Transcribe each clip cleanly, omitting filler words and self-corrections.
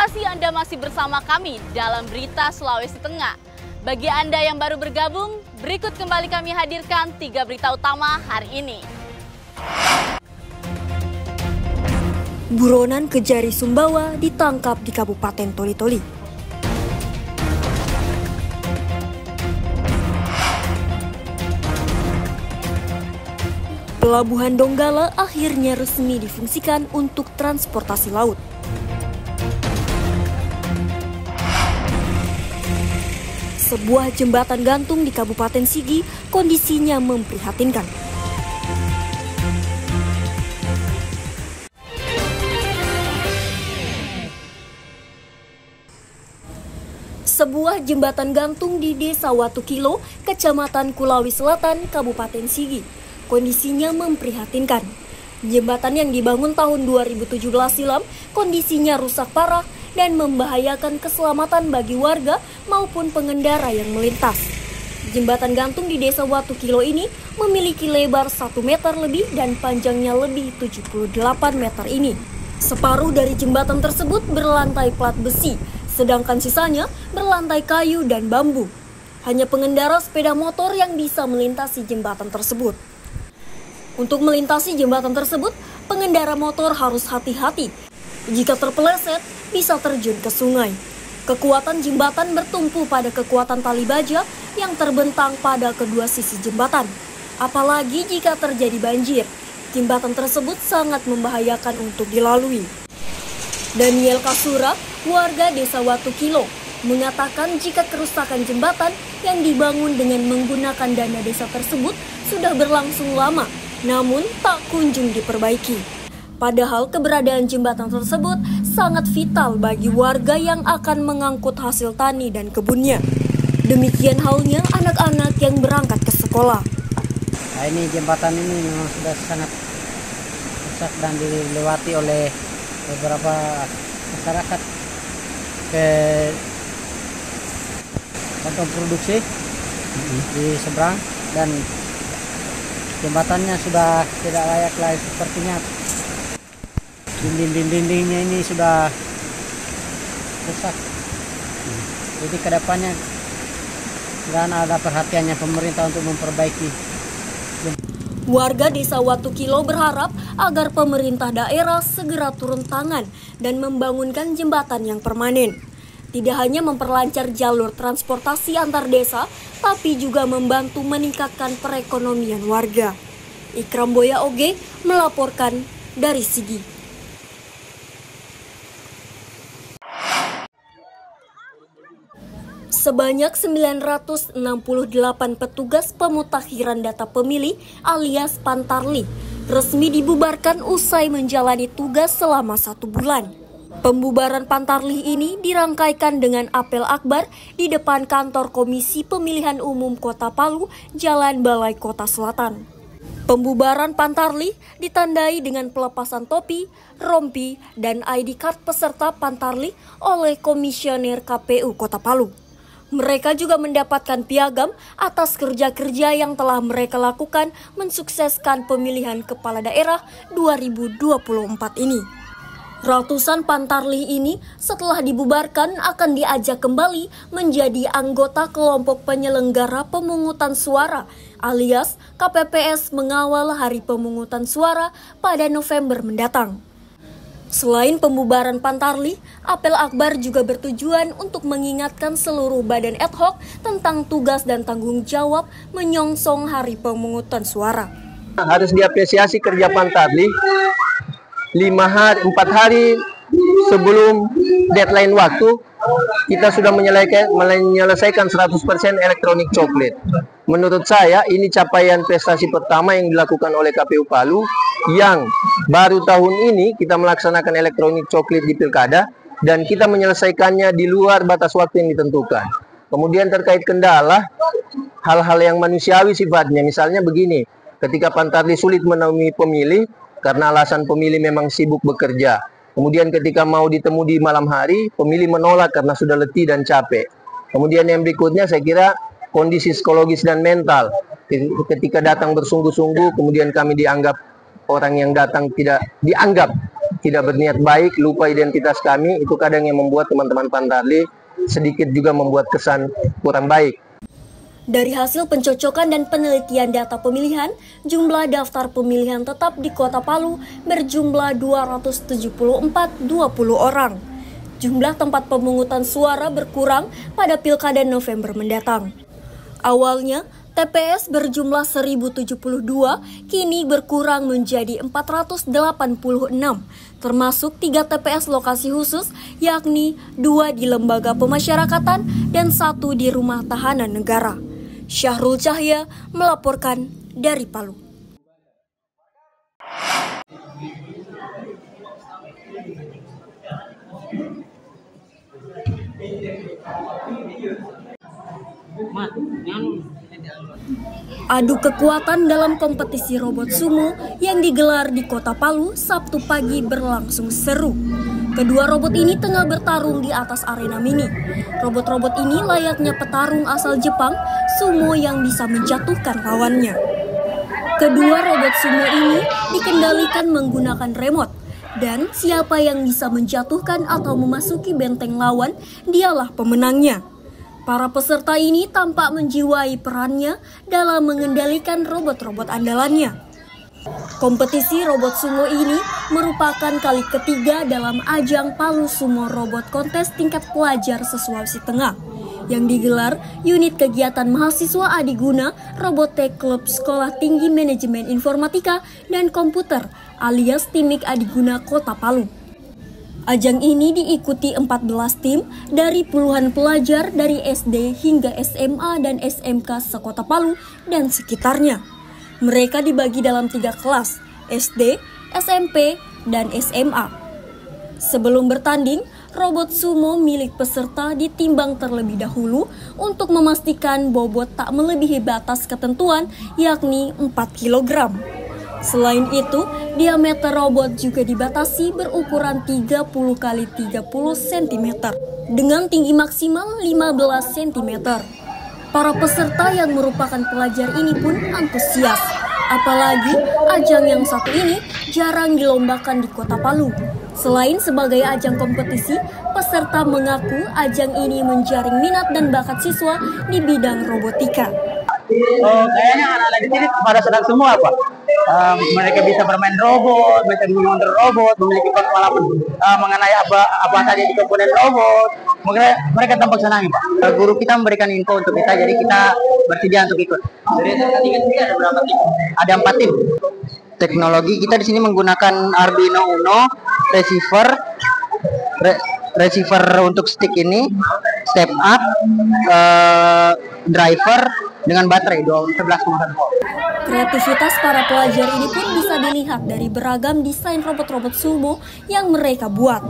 kasih Anda masih bersama kami dalam Berita Sulawesi Tengah. Bagi Anda yang baru bergabung, berikut kembali kami hadirkan 3 berita utama hari ini. Buronan Kejari Sumbawa ditangkap di Kabupaten Toli-Toli. Pelabuhan Donggala akhirnya resmi difungsikan untuk transportasi laut. Sebuah jembatan gantung di Kabupaten Sigi kondisinya memprihatinkan. Sebuah jembatan gantung di Desa Watu Kilo, Kecamatan Kulawi Selatan, Kabupaten Sigi. Kondisinya memprihatinkan. Jembatan yang dibangun tahun 2017 silam kondisinya rusak parah dan membahayakan keselamatan bagi warga maupun pengendara yang melintas. Jembatan gantung di Desa Watu Kilo ini memiliki lebar 1 meter lebih dan panjangnya lebih 78 meter ini. Separuh dari jembatan tersebut berlantai plat besi, sedangkan sisanya berlantai kayu dan bambu. Hanya pengendara sepeda motor yang bisa melintasi jembatan tersebut. Untuk melintasi jembatan tersebut, pengendara motor harus hati-hati. Jika terpeleset, bisa terjun ke sungai. Kekuatan jembatan bertumpu pada kekuatan tali baja yang terbentang pada kedua sisi jembatan. Apalagi jika terjadi banjir, jembatan tersebut sangat membahayakan untuk dilalui. Daniel Kasura, warga Desa Watu Kilo, mengatakan jika kerusakan jembatan yang dibangun dengan menggunakan dana desa tersebut sudah berlangsung lama, namun tak kunjung diperbaiki. Padahal keberadaan jembatan tersebut sangat vital bagi warga yang akan mengangkut hasil tani dan kebunnya. Demikian halnya anak-anak yang berangkat ke sekolah. Nah, ini jembatan ini memang sudah sangat rusak dan dilewati oleh beberapa masyarakat ke kantong produksi di seberang, dan jembatannya sudah tidak layak lagi sepertinya. Dinding-dindingnya ini sudah rusak. Jadi kedepannya dan ada perhatiannya pemerintah untuk memperbaiki. Warga Desa Watu Kilo berharap agar pemerintah daerah segera turun tangan dan membangunkan jembatan yang permanen. Tidak hanya memperlancar jalur transportasi antar desa, tapi juga membantu meningkatkan perekonomian warga. Ikram Boya Oge melaporkan dari Sigi. Sebanyak 968 petugas pemutakhiran data pemilih alias Pantarli resmi dibubarkan usai menjalani tugas selama 1 bulan. Pembubaran Pantarli ini dirangkaikan dengan apel akbar di depan kantor Komisi Pemilihan Umum Kota Palu, Jalan Balai Kota Selatan. Pembubaran Pantarli ditandai dengan pelepasan topi, rompi, dan ID card peserta Pantarli oleh Komisioner KPU Kota Palu. Mereka juga mendapatkan piagam atas kerja-kerja yang telah mereka lakukan mensukseskan pemilihan kepala daerah 2024 ini. Ratusan Pantarli ini setelah dibubarkan akan diajak kembali menjadi anggota kelompok penyelenggara pemungutan suara alias KPPS mengawal hari pemungutan suara pada November mendatang. Selain pembubaran Pantarli, apel akbar juga bertujuan untuk mengingatkan seluruh badan ad hoc tentang tugas dan tanggung jawab menyongsong hari pemungutan suara. Harus diapresiasi kerja Pantarli 4 hari sebelum deadline waktu, kita sudah menyelesaikan 100% elektronik coklat. Menurut saya ini capaian prestasi pertama yang dilakukan oleh KPU Palu, yang baru tahun ini kita melaksanakan elektronik coklat di pilkada dan kita menyelesaikannya di luar batas waktu yang ditentukan. Kemudian terkait kendala, hal-hal yang manusiawi sifatnya, misalnya begini, ketika Pantarli sulit menemui pemilih karena alasan pemilih memang sibuk bekerja. Kemudian ketika mau ditemu di malam hari, pemilih menolak karena sudah letih dan capek. Kemudian yang berikutnya saya kira kondisi psikologis dan mental. Ketika datang bersungguh-sungguh, kemudian kami dianggap orang yang datang tidak dianggap tidak berniat baik, lupa identitas kami, itu kadang yang membuat teman-teman Pantarlih sedikit juga membuat kesan kurang baik. Dari hasil pencocokan dan penelitian data pemilihan, jumlah daftar pemilihan tetap di Kota Palu berjumlah 274.20 orang. Jumlah tempat pemungutan suara berkurang pada Pilkada November mendatang. Awalnya, TPS berjumlah 1.072, kini berkurang menjadi 486, termasuk 3 TPS lokasi khusus, yakni 2 di lembaga pemasyarakatan dan 1 di rumah tahanan negara. Syahrul Cahya melaporkan dari Palu. Adu kekuatan dalam kompetisi robot sumo yang digelar di Kota Palu Sabtu pagi berlangsung seru. Kedua robot ini tengah bertarung di atas arena mini. Robot-robot ini layaknya petarung asal Jepang, sumo yang bisa menjatuhkan lawannya. Kedua robot sumo ini dikendalikan menggunakan remote, dan siapa yang bisa menjatuhkan atau memasuki benteng lawan, dialah pemenangnya. Para peserta ini tampak menjiwai perannya dalam mengendalikan robot-robot andalannya. Kompetisi robot sumo ini merupakan kali ketiga dalam ajang Palu Sumo Robot Kontes tingkat pelajar se-Sulawesi Tengah yang digelar unit kegiatan mahasiswa Adiguna Robotek Klub Sekolah Tinggi Manajemen Informatika dan Komputer alias Timik Adiguna Kota Palu. Ajang ini diikuti 14 tim dari puluhan pelajar dari SD hingga SMA dan SMK sekota Palu dan sekitarnya. Mereka dibagi dalam 3 kelas, SD, SMP, dan SMA. Sebelum bertanding, robot sumo milik peserta ditimbang terlebih dahulu untuk memastikan bobot tak melebihi batas ketentuan, yakni 4 kg. Selain itu, diameter robot juga dibatasi berukuran 30 x 30 cm dengan tinggi maksimal 15 cm. Para peserta yang merupakan pelajar ini pun antusias. Apalagi ajang yang satu ini jarang dilombakan di Kota Palu. Selain sebagai ajang kompetisi, peserta mengaku ajang ini menjaring minat dan bakat siswa di bidang robotika. Kayaknya anak-anak di sini pada sedang semua, Pak. Mereka bisa bermain robot, bisa mengontrol robot, memiliki pengalaman mengenai apa saja di komponen robot. Mereka tampak senang, Pak. Guru kita memberikan info untuk kita, jadi kita bersedia untuk ikut. Jadi ada berapa tim? Ada 4 tim. Teknologi kita di sini menggunakan Arduino Uno, receiver untuk stick ini, step up, driver dengan baterai 11,1 volt. Kreativitas para pelajar ini pun bisa dilihat dari beragam desain robot-robot sumo yang mereka buat.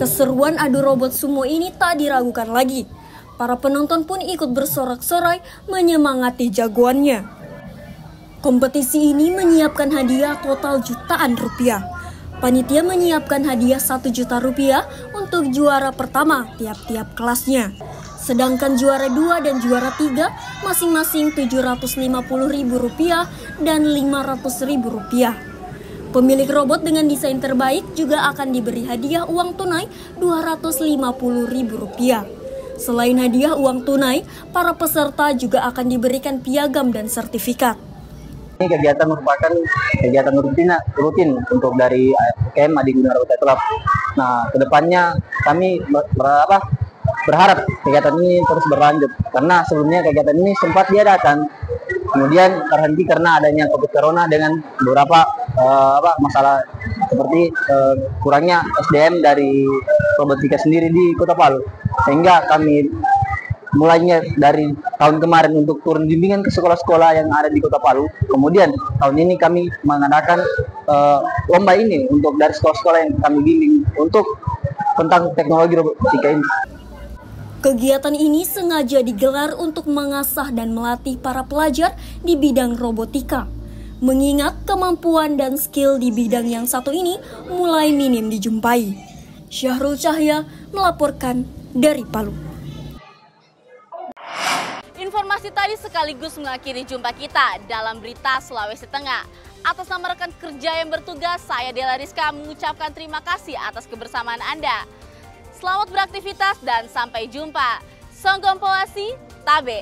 Keseruan adu robot sumo ini tak diragukan lagi. Para penonton pun ikut bersorak-sorai menyemangati jagoannya. Kompetisi ini menyiapkan hadiah total jutaan rupiah. Panitia menyiapkan hadiah 1 juta rupiah untuk juara pertama tiap-tiap kelasnya. Sedangkan juara 2 dan juara 3 masing-masing Rp750.000 dan Rp500.000. Pemilik robot dengan desain terbaik juga akan diberi hadiah uang tunai Rp250.000. Selain hadiah uang tunai, para peserta juga akan diberikan piagam dan sertifikat. Ini kegiatan merupakan kegiatan rutin untuk dari AFKM Adiguna Robotek Club. Nah, kedepannya kami berharap kegiatan ini terus berlanjut karena sebelumnya kegiatan ini sempat diadakan, kemudian terhenti karena adanya COVID Corona dengan beberapa masalah seperti kurangnya SDM dari robotika sendiri di Kota Palu, sehingga kami mulainya dari tahun kemarin untuk turun bimbingan ke sekolah-sekolah yang ada di Kota Palu. Kemudian tahun ini kami mengadakan lomba ini untuk dari sekolah-sekolah yang kami bimbing untuk tentang teknologi robotika ini. Kegiatan ini sengaja digelar untuk mengasah dan melatih para pelajar di bidang robotika. Mengingat kemampuan dan skill di bidang yang satu ini mulai minim dijumpai. Syahrul Cahya melaporkan dari Palu. Informasi tadi sekaligus mengakhiri jumpa kita dalam Berita Sulawesi Tengah. Atas nama rekan kerja yang bertugas, saya Della Rizka mengucapkan terima kasih atas kebersamaan Anda. Selamat beraktivitas dan sampai jumpa. Songgom Poasi, Tabe.